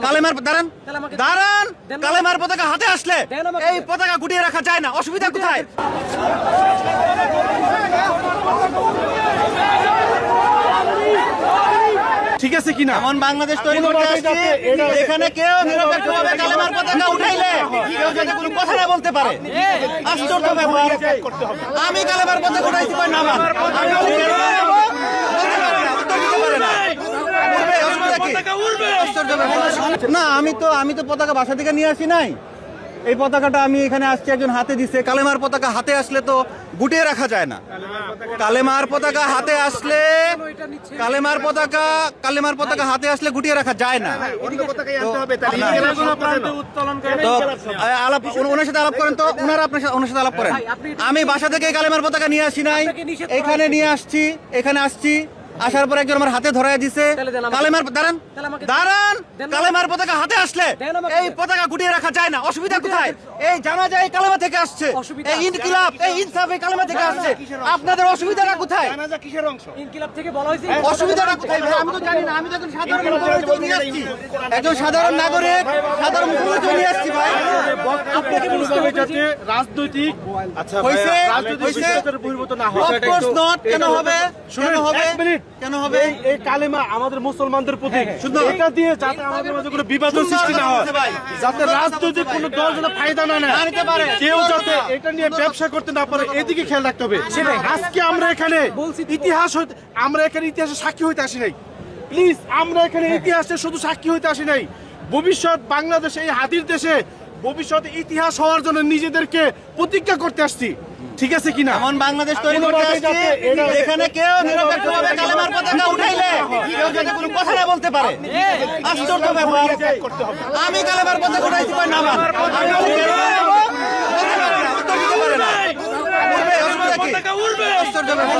কালেমার দাঁড়ান দাঁড়ান কালেমার পতাকা হাতে আসলে এই পতাকা গুটিয়ে রাখা যায় না, অসুবিধা কোথায়? ঠিক আছে কিনা? এমন বাংলাদেশ তৈরি করতে আসছি এখানে কেউ নিরপেক্ষভাবে কালেমার পতাকা উঠাইলে কেউ যাতে কোনো কথা না বলতে পারে। আশ্চর্য ব্যাপার, আমি কালেমার পতাকা উঠাইছি কই না আমার না, আমি তো পতাকা বাসা থেকে নিয়ে আসি নাই। এই পতাকাটা আমি এখানে আসছি, একজন হাতে দিছে। কালেমার পতাকা হাতে আসলে তো গুটিয়ে রাখা যায় না। কালেমার পতাকা হাতে আসলে কালেমার পতাকা হাতে আসলে গুটিয়ে রাখা যায় না। তো আলাপ ওনার সাথে আলাপ করেন, তো ওনারা ওনার সাথে আলাপ করেন। আমি বাসা থেকে কালেমার পতাকা নিয়ে আসি নাই, এখানে নিয়ে আসছি। এখানে আসছি, আসার পর একজন আমার হাতে ধরায় দিছে। কালেমার দাঁড়ান কালেমার পতাকা হাতে আসলে এই পতাকা গুটিয়ে রাখা যায় না, অসুবিধা কোথায়? এই জানা যায় কালেমা থেকে আসছে, এই ইনকিলাব এই ইনসাফ এই কালেমা থেকে আসছে। আপনাদের অসুবিধাটা কোথায়? কিসের অংশ? ইনকিলাব থেকে বলা হয়েছে অসুবিধাটা কোথায় ভাই? আমি তো জানি না, আমি তো একজন সাধারণ নাগরিক নিয়ে আসছি, একজন সাধারণ নাগরিক সাধারণ মুসলমান নিয়ে আসছি ভাই। আপনাকে বুঝতে হবে যাতে রাজনৈতিক হইছে বহির্ভূত না হয়। Of course not. কেন হবে? কেন হবে? এই কালেমা আমাদের মুসলমানদের প্রতি, এটা দিয়ে যাতে আমাদের মাঝে কোনো বিবাদ সৃষ্টি না হয়, যাতে রাজনৈতিক কোনো দল যাতে ফায়দা না নেয়, কেউ যাতে এটা নিয়ে ব্যবসা করতে না পারে, এদিকে খেয়াল রাখতে হবে। আজকে আমরা এখানে ইতিহাসে সাক্ষী হইতে আসি নাই। প্লিজ, আমরা এখানে ইতিহাসে শুধু সাক্ষী হইতে আসি নাই। ভবিষ্যৎ বাংলাদেশ এই হাতির দেশে ভবিষ্যতে ইতিহাস হওয়ার জন্য নিজেদেরকে প্রতিজ্ঞা করতে আসছি। ঠিক আছে কিনা? এমন বাংলাদেশ তৈরি করতে আসছি এখানে কেউ নিরপেক্ষভাবে কালেমার পতাকা উঠাইলে কেউ যাতে কোনো কথা না বলতে পারে। আশ্চর্য ব্যাপার, আমি কালেমার পতাকা উঠাইছি কই না আমার আশ্চর্য ব্যাপার।